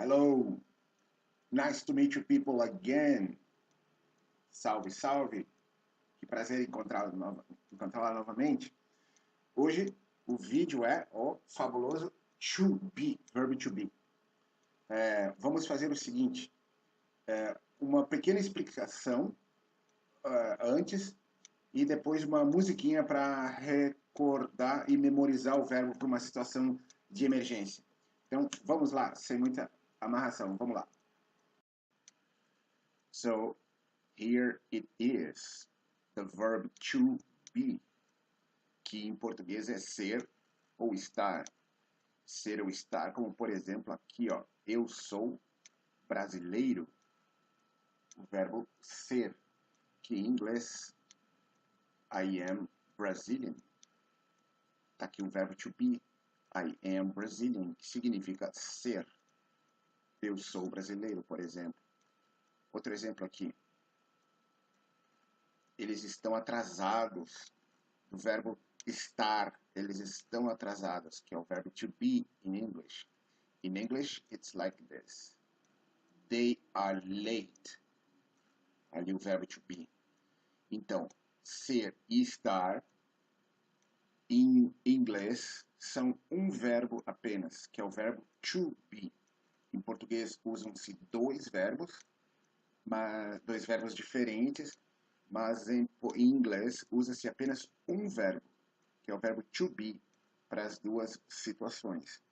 Hello, nice to meet you people again. Salve, salve. Que prazer encontrá-la novamente. Hoje o vídeo é o fabuloso to be, verbo to be. Vamos fazer o seguinte, uma pequena explicação antes e depois uma musiquinha para recordar e memorizar o verbo para uma situação de emergência. Então, vamos lá, sem muita amarração, vamos lá. So, here it is, the verb to be, que em português é ser ou estar. Ser ou estar, como por exemplo aqui, ó, eu sou brasileiro. O verbo ser, que em inglês, I am Brazilian. Tá aqui o verbo to be, I am Brazilian, que significa ser. Eu sou brasileiro, por exemplo. Outro exemplo aqui. Eles estão atrasados. O verbo estar, eles estão atrasados, que é o verbo to be in English. In English, it's like this. They are late. Ali o verbo to be. Então, ser e estar, em inglês, são um verbo apenas, que é o verbo to be. Em português, usam-se dois verbos diferentes, mas em inglês usa-se apenas um verbo, que é o verbo to be, para as duas situações.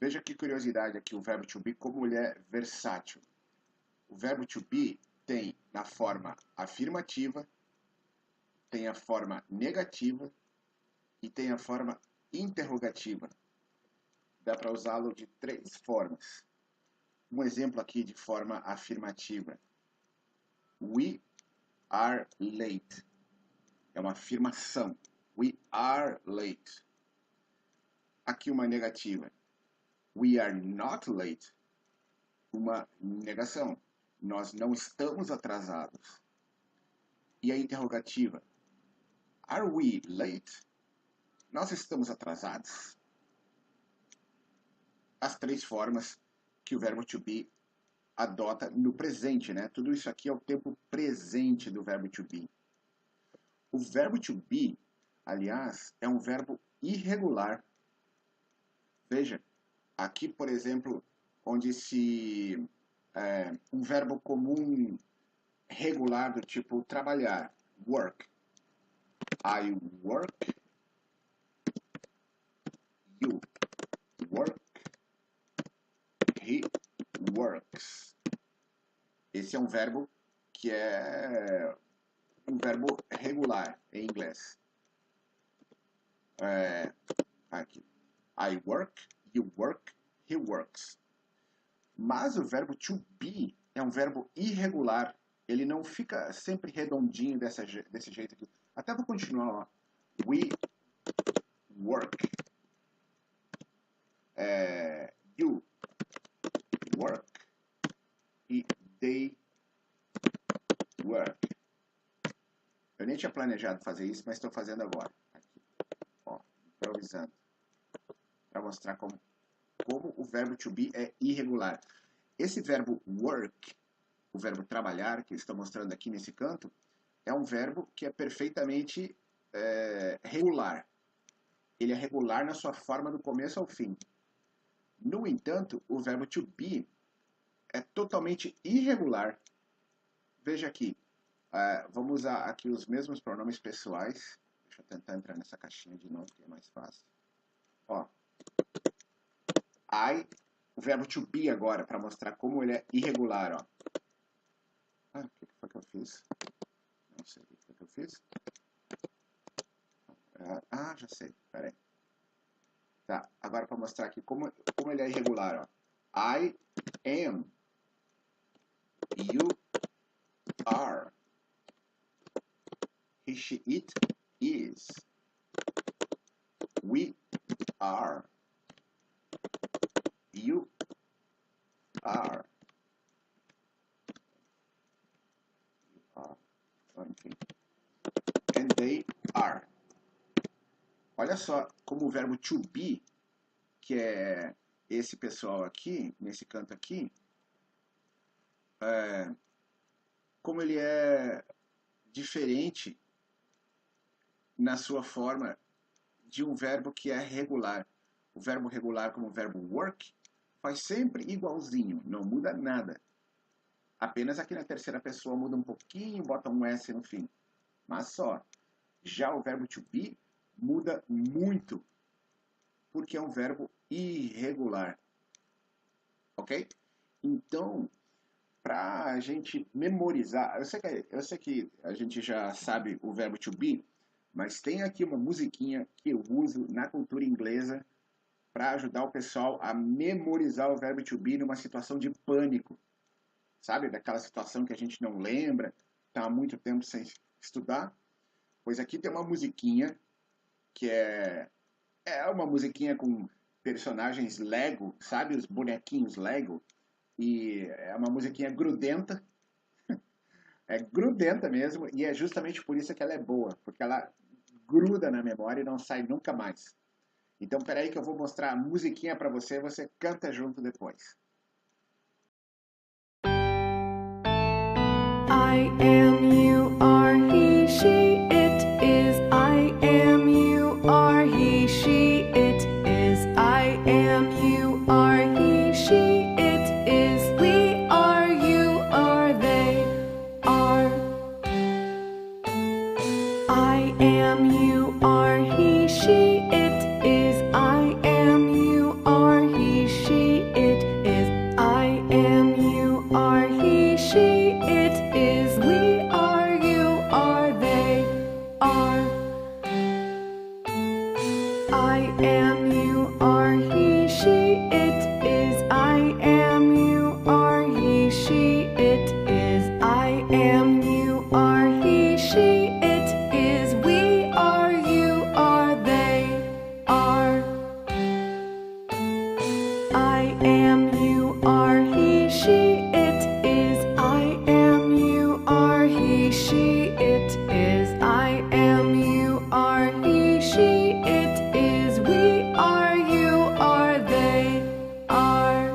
Veja que curiosidade aqui o verbo to be, como ele é versátil. O verbo to be tem na forma afirmativa, tem a forma negativa e tem a forma interrogativa. Dá para usá-lo de três formas. Um exemplo aqui de forma afirmativa. We are late. É uma afirmação. We are late. Aqui uma negativa. We are not late. Uma negação. Nós não estamos atrasados. E a interrogativa. Are we late? Nós estamos atrasados? As três formas que o verbo to be adota no presente, né? Tudo isso aqui é o tempo presente do verbo to be. O verbo to be, aliás, é um verbo irregular. Veja, aqui, por exemplo, onde um verbo comum regular do tipo trabalhar, work. I work, you work, he works. Esse é um verbo que é um verbo regular em inglês. Aqui. I work, you work, he works. Mas o verbo to be é um verbo irregular. Ele não fica sempre redondinho desse jeito aqui. Até vou continuar. Ó. We work. You work. E they work. Eu nem tinha planejado fazer isso, mas estou fazendo agora. Aqui. Ó, improvisando. Para mostrar como o verbo to be é irregular. Esse verbo work, o verbo trabalhar, que eu estou mostrando aqui nesse canto, é um verbo que é perfeitamente regular. Ele é regular na sua forma do começo ao fim. No entanto, o verbo to be é totalmente irregular. Veja aqui. Vamos usar aqui os mesmos pronomes pessoais. Deixa eu tentar entrar nessa caixinha de novo, que é mais fácil. Ó. O verbo to be agora, para mostrar como ele é irregular, ó. O que foi que eu fiz? Não sei o que foi que eu fiz. Já sei, peraí. Tá, agora para mostrar aqui como ele é irregular, ó. I am. You are. He, she, it is. We are. You are. Enfim. And they are. Olha só como o verbo to be, que é esse pessoal aqui, nesse canto aqui, como ele é diferente na sua forma de um verbo que é regular. O verbo regular, como o verbo work, faz sempre igualzinho, não muda nada. Apenas aqui na terceira pessoa muda um pouquinho, bota um S no fim. Mas só. Já o verbo to be muda muito, porque é um verbo irregular. Ok? Então, para a gente memorizar, eu sei que a gente já sabe o verbo to be, mas tem aqui uma musiquinha que eu uso na cultura inglesa para ajudar o pessoal a memorizar o verbo to be numa situação de pânico. Sabe? Daquela situação que a gente não lembra, está há muito tempo sem estudar. Pois aqui tem uma musiquinha que é uma musiquinha com personagens Lego, sabe? Os bonequinhos Lego. E é uma musiquinha grudenta. É grudenta mesmo, e é justamente por isso que ela é boa, porque ela gruda na memória e não sai nunca mais. Então, peraí que eu vou mostrar a musiquinha para você, você canta junto depois. I am, you are, he, she, it is. I am, you are, he, she, it is. I am, you are, he, she, it is. We are, you are, they are. I am, you are, he, she, it is. I am, you are, he, she, it is. I am, you are, he, she, it is. We are, you are, they are. I am, you are, he, she, it is. I am, you are, he, she, it is. I am, you are, he, she, it is. We are, you are, they are. I am, you are, he, she, it is. I am, you are, he, she, it is. I am, you are, he, she, it is. We are, you are, they are.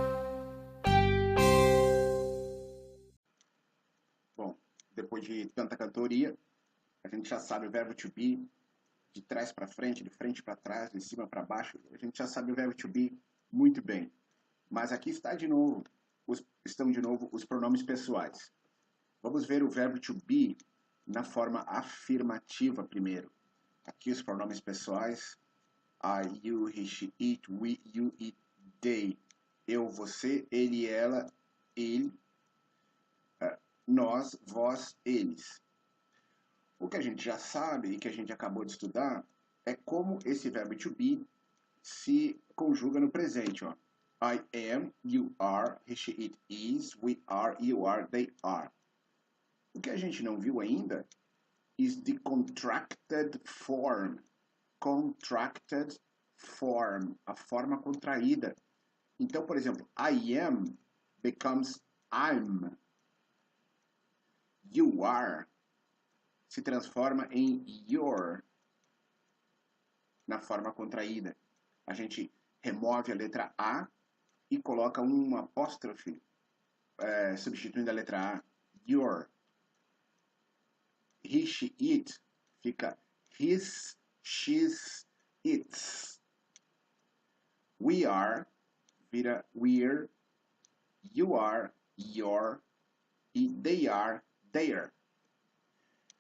Bom, depois de tanta cantoria, a gente já sabe o verbo to be, de trás para frente, de frente para trás, de cima para baixo. A gente já sabe o verbo to be muito bem. Mas aqui estão de novo os pronomes pessoais. Vamos ver o verbo to be na forma afirmativa primeiro. Aqui os pronomes pessoais. I, you, he, she, it, we, you, it, they. Eu, você, ele, ela, ele. Nós, vós, eles. O que a gente já sabe e que a gente acabou de estudar é como esse verbo to be se conjuga no presente. Ó. I am, you are, he, she, it is, we are, you are, they are. O que a gente não viu ainda is the contracted form. Contracted form, a forma contraída. Então, por exemplo, I am becomes I'm. You are se transforma em your na forma contraída. A gente remove a letra A e coloca um apóstrofe substituindo a letra A. Your. He, she, it fica his, she's, its. We are vira we're. You are, your. E they are, their.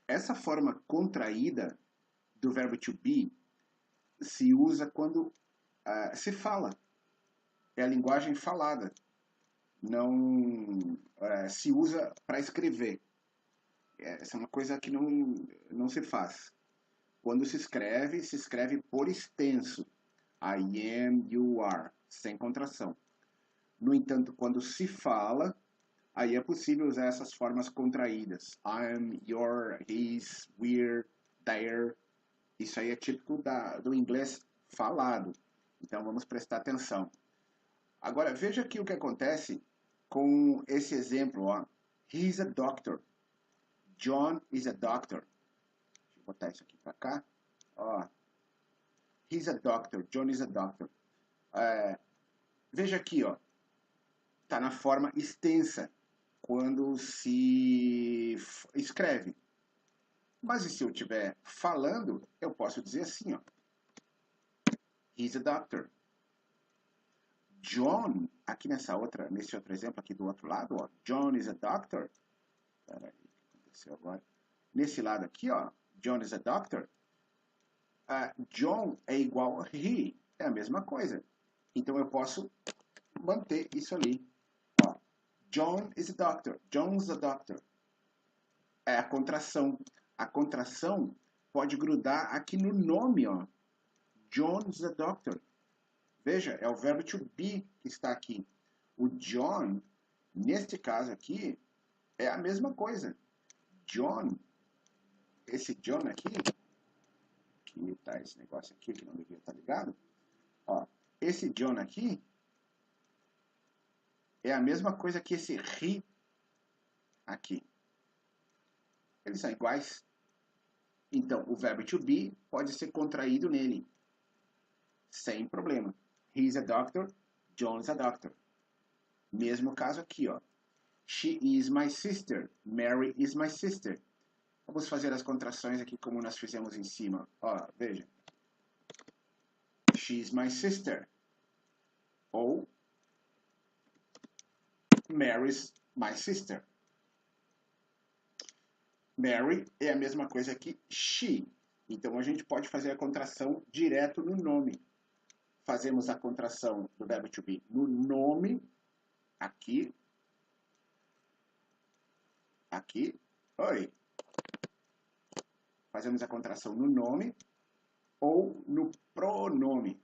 Essa forma contraída do verbo to be se usa quando se fala. É a linguagem falada. Não se usa para escrever. Essa é uma coisa que não se faz. Quando se escreve por extenso. I am, you are, sem contração. No entanto, quando se fala, aí é possível usar essas formas contraídas. I'm, your, his, we're, their. Isso aí é típico do inglês falado. Então vamos prestar atenção. Agora veja aqui o que acontece com esse exemplo. Ó. He is a doctor. John is a doctor. Deixa eu botar isso aqui para cá. Ó. He's a doctor. John is a doctor. Veja aqui, ó, tá na forma extensa quando se escreve. Mas e se eu estiver falando, eu posso dizer assim, ó. He's a doctor. John, aqui nesse outro exemplo aqui do outro lado, ó. John is a doctor. Peraí, o que aconteceu agora? Nesse lado aqui, ó. John is a doctor. John é igual a he. É a mesma coisa. Então eu posso manter isso ali. Ó. John is a doctor. John's a doctor. É a contração. A contração pode grudar aqui no nome, ó. John's a doctor. Veja, é o verbo to be que está aqui. O John, neste caso aqui, é a mesma coisa. John, esse John aqui, que tá esse negócio aqui que não devia estar ligado. Ó, esse John aqui é a mesma coisa que esse he aqui. Eles são iguais. Então, o verbo to be pode ser contraído nele. Sem problema. He's a doctor, John's a doctor. Mesmo caso aqui, ó. She is my sister, Mary is my sister. Vamos fazer as contrações aqui como nós fizemos em cima. Ó, veja. She is my sister. Ou Mary's my sister. Mary é a mesma coisa que she. Então a gente pode fazer a contração direto no nome. Fazemos a contração do verbo to be no nome, aqui, aqui, oi. Fazemos a contração no nome ou no pronome.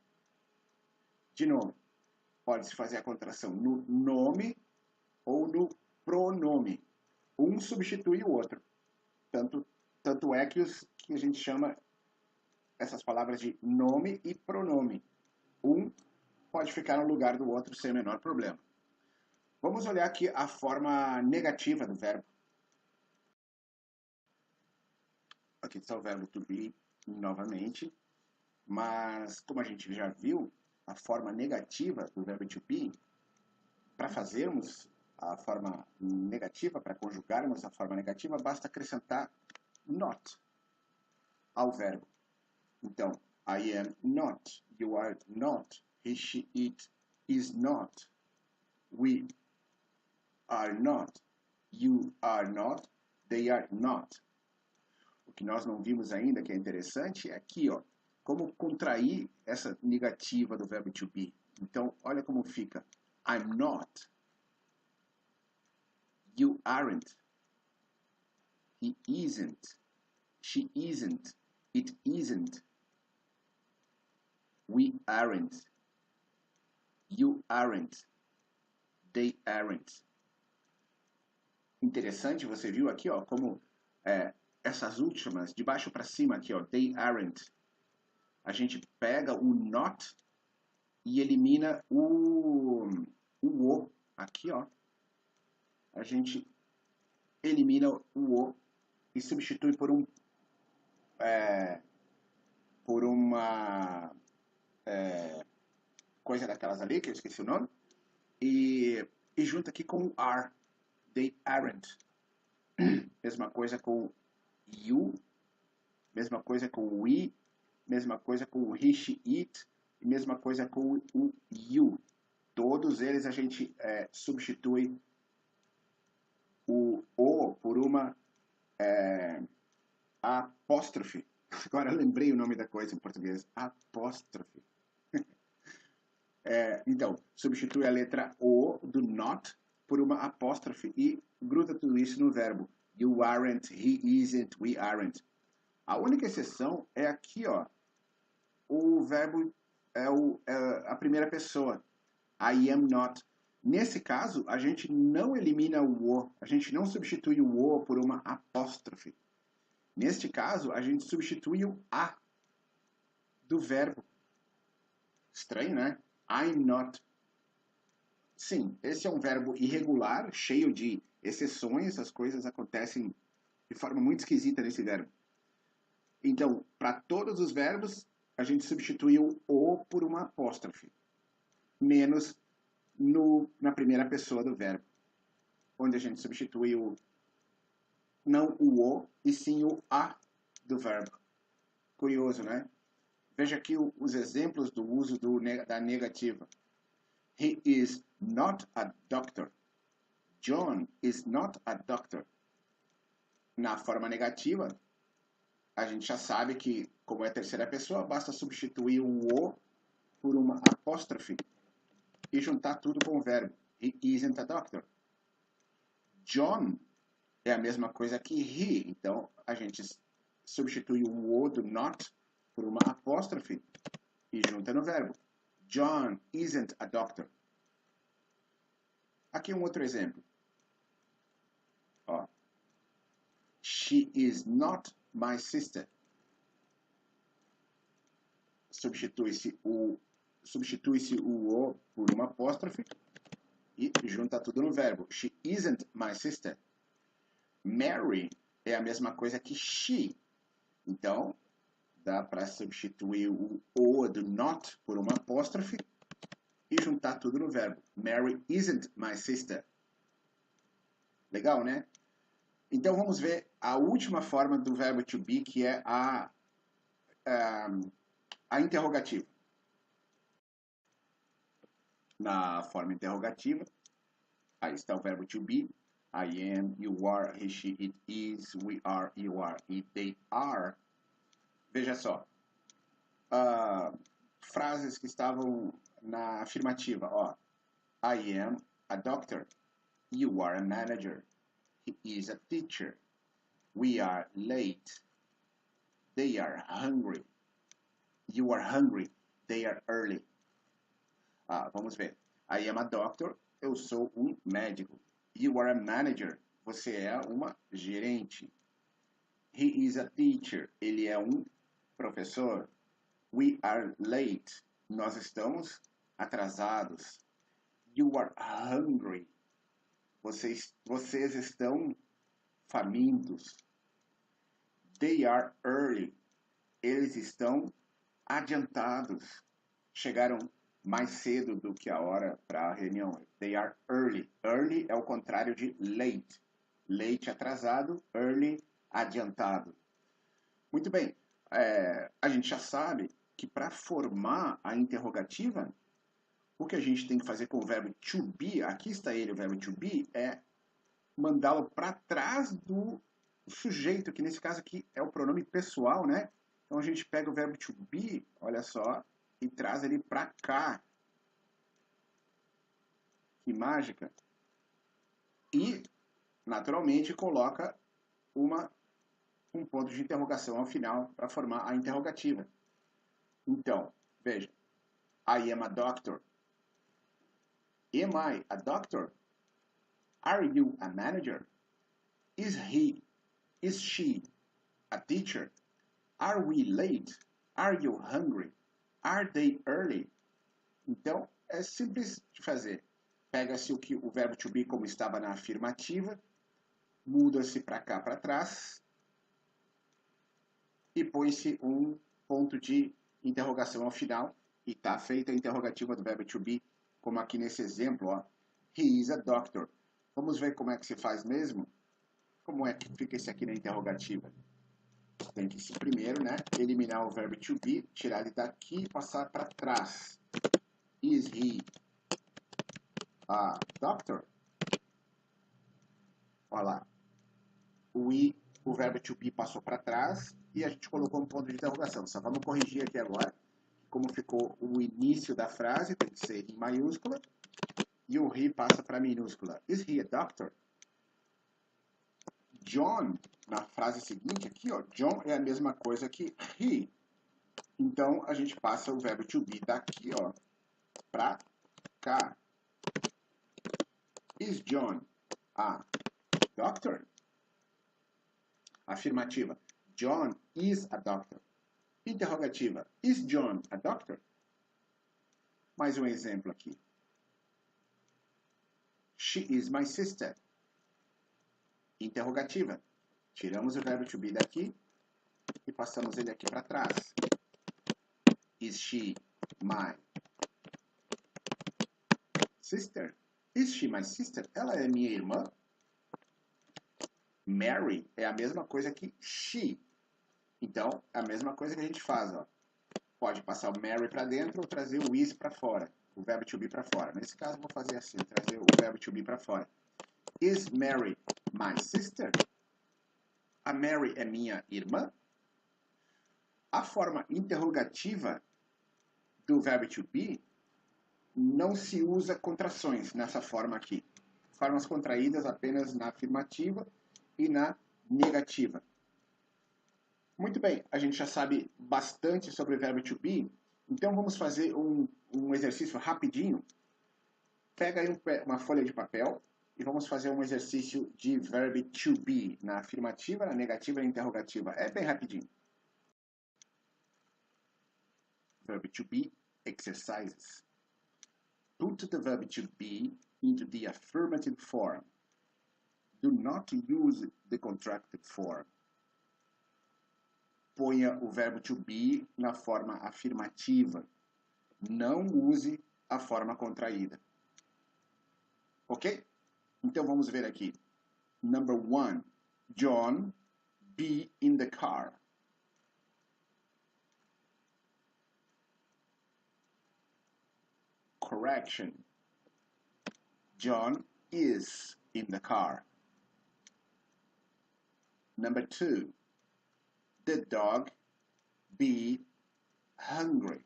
De novo, pode-se fazer a contração no nome ou no pronome. Um substitui o outro. Tanto é que a gente chama essas palavras de nome e pronome. Um pode ficar no lugar do outro sem o menor problema. Vamos olhar aqui a forma negativa do verbo. Aqui está o verbo to be novamente. Mas, como a gente já viu, a forma negativa do verbo to be, para fazermos a forma negativa, para conjugarmos a forma negativa, basta acrescentar not ao verbo. Então, I am not, you are not, he, she, it is not, we are not, you are not, they are not. O que nós não vimos ainda, que é interessante, é aqui, ó, como contrair essa negativa do verbo to be. Então, olha como fica. I'm not. You aren't. He isn't. She isn't. It isn't. We aren't. You aren't. They aren't. Interessante, você viu aqui, ó, como essas últimas, de baixo para cima aqui, ó, they aren't. A gente pega o not e elimina o aqui, ó. A gente elimina o o e substitui por uma coisa daquelas ali, que eu esqueci o nome, e junta aqui com o are. They aren't. Mesma coisa com you, mesma coisa com we, mesma coisa com o he, she, it, e mesma coisa com o you. Todos eles a gente substitui o por uma apóstrofe. Agora eu lembrei o nome da coisa em português. Apóstrofe. Então, substitui a letra O do not por uma apóstrofe e gruda tudo isso no verbo. You aren't, he isn't, we aren't. A única exceção é aqui, ó. O verbo é a primeira pessoa. I am not. Nesse caso, a gente não elimina o, a gente não substitui o o por uma apóstrofe. Neste caso, a gente substitui o a do verbo. Estranho, né? I'm not. Sim, esse é um verbo irregular, cheio de exceções, essas coisas acontecem de forma muito esquisita nesse verbo. Então, para todos os verbos, a gente substitui o por uma apóstrofe. Menos na primeira pessoa do verbo, onde a gente substitui não o e sim o a do verbo. Curioso, né? Veja aqui os exemplos do uso da negativa. He is not a doctor. John is not a doctor. Na forma negativa, a gente já sabe que, como é a terceira pessoa, basta substituir o por uma apóstrofe e juntar tudo com o verbo. He isn't a doctor. John é a mesma coisa que he. Então, a gente substitui o do not por uma apóstrofe e junta no verbo. John isn't a doctor. Aqui um outro exemplo. Ó. She is not my sister. Substitui-se o por uma apóstrofe e junta tudo no verbo. She isn't my sister. Mary é a mesma coisa que she. Então, dá para substituir o do not por uma apóstrofe e juntar tudo no verbo. Mary isn't my sister. Legal, né? Então, vamos ver a última forma do verbo to be, que é a interrogativa. Na forma interrogativa, aí está o verbo to be. I am, you are, he, she, it is, we are, you are, it, they are. Veja só. Frases que estavam na afirmativa. Ó. I am a doctor. You are a manager. He is a teacher. We are late. They are hungry. You are hungry. They are early. Vamos ver. I am a doctor. Eu sou um médico. You are a manager. Você é uma gerente. He is a teacher. Ele é um professor. We are late. Nós estamos atrasados. You are hungry. Vocês estão famintos. They are early. Eles estão adiantados. Chegaram mais cedo do que a hora para a reunião. They are early. Early é o contrário de late. Late, atrasado. Early, adiantado. Muito bem. A gente já sabe que para formar a interrogativa, o que a gente tem que fazer com o verbo to be, aqui está ele, o verbo to be, é mandá-lo para trás do sujeito, que nesse caso aqui é o pronome pessoal, né? Então a gente pega o verbo to be, olha só, e traz ele para cá. Que mágica! E, naturalmente, coloca um ponto de interrogação ao final para formar a interrogativa. Então, veja. I am a doctor. Am I a doctor? Are you a manager? Is she a teacher? Are we late? Are you hungry? Are they early? Então, é simples de fazer. Pega-se o verbo to be como estava na afirmativa, muda-se para cá, para trás, e põe-se um ponto de interrogação ao final, e está feita a interrogativa do verbo to be, como aqui nesse exemplo, ó. He is a doctor. Vamos ver como é que se faz mesmo? Como é que fica esse aqui na interrogativa? Tem que se primeiro, né, eliminar o verbo to be, tirar ele daqui e passar para trás. Is he a doctor? Olha lá. O verbo to be passou para trás e a gente colocou um ponto de interrogação. Só vamos corrigir aqui agora. Como ficou o início da frase, tem que ser em maiúscula. E o he passa para minúscula. Is he a doctor? John, na frase seguinte aqui, ó, John é a mesma coisa que he. Então, a gente passa o verbo to be daqui, ó, para cá. Is John a doctor? Afirmativa. John is a doctor. Interrogativa. Is John a doctor? Mais um exemplo aqui. She is my sister. Interrogativa. Tiramos o verbo to be daqui e passamos ele aqui para trás. Is she my sister? Is she my sister? Ela é minha irmã? Mary é a mesma coisa que she. Então, é a mesma coisa que a gente faz, ó. Pode passar o Mary para dentro ou trazer o is para fora, o verbo to be para fora. Nesse caso, vou fazer assim, trazer o verbo to be para fora. Is Mary my sister? A Mary é minha irmã? A forma interrogativa do verbo to be não se usa contrações nessa forma aqui. Formas contraídas apenas na afirmativa e na negativa. Muito bem, a gente já sabe bastante sobre o verbo to be, então vamos fazer um exercício rapidinho. Pega aí uma folha de papel e vamos fazer um exercício de verbo to be na afirmativa, na negativa e na interrogativa. É bem rapidinho. Verb to be exercises. Put the verb to be into the affirmative form. Do not use the contracted form. Ponha o verbo to be na forma afirmativa. Não use a forma contraída. Ok? Então vamos ver aqui. Number 1. John be in the car. Correction. John is in the car. Number 2. The dog be hungry.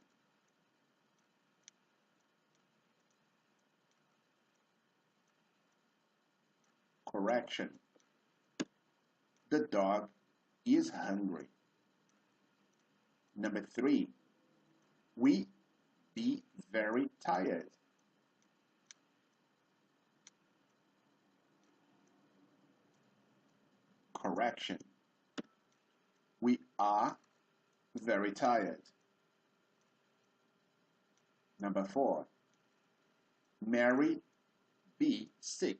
Correction. The dog is hungry. Number 3. We be very tired. Correction. We are very tired. Number 4. Mary be sick.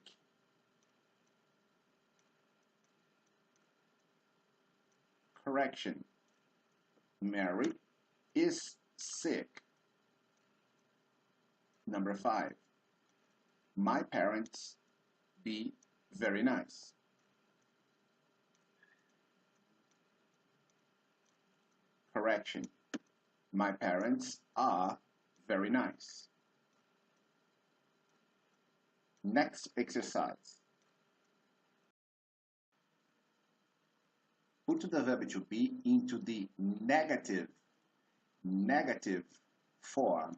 Correction. Mary is sick. Number 5. My parents be very nice. Correction. My parents are very nice. Next exercise. Put the verb to be into the negative form.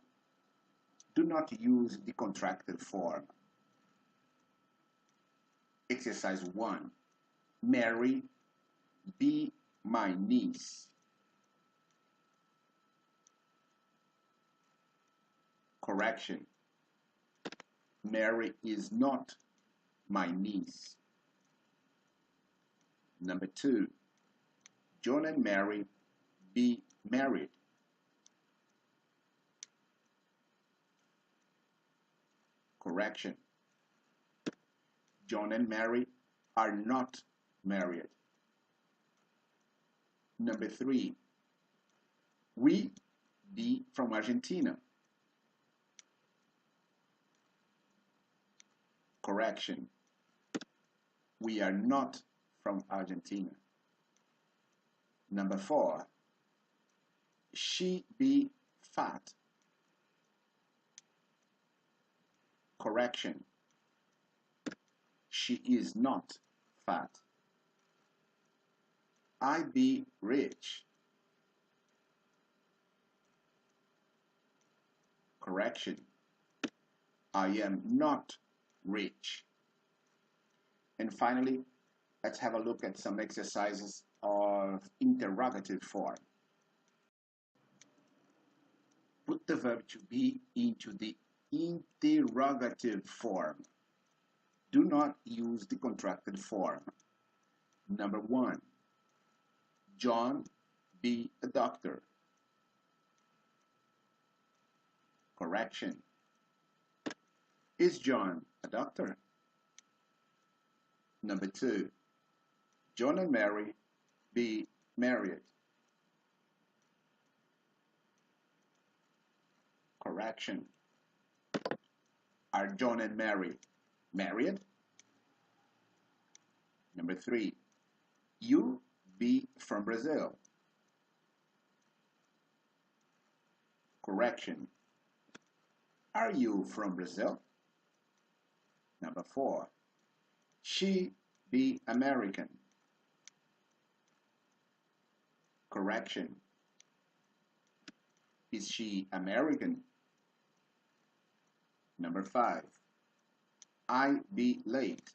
Do not use the contracted form. Exercise 1. Mary be my niece. Correction. Mary is not my niece. Number 2. John and Mary be married. Correction. John and Mary are not married. Number 3. We be from Argentina. Correction. We are not from Argentina. Number 4. She be fat. Correction. She is not fat. I be rich. Correction. I am not rich. And finally, let's have a look at some exercises of interrogative form. Put the verb to be into the interrogative form. Do not use the contracted form. Number 1. John be a doctor. Correction. Is John a doctor? Number 2. John and Mary be married. Correction. Are John and Mary married? Number 3. You be from Brazil. Correction. Are you from Brazil? Number 4. She be American. Correction. Is she American? Number 5. I be late.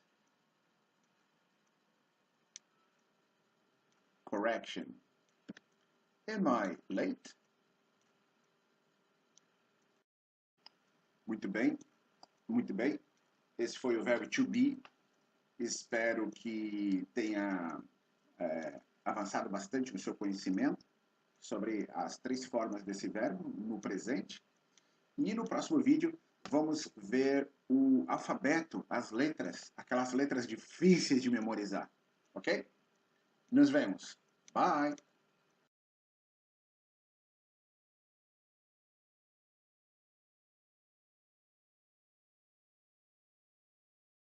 Correction. Am I late? Muito bem, muito bem. Esse foi o verbo to be. Espero que tenha avançado bastante no seu conhecimento sobre as 3 formas desse verbo no presente. E no próximo vídeo vamos ver o alfabeto, as letras, aquelas letras difíceis de memorizar. Ok? Nos vemos. Bye!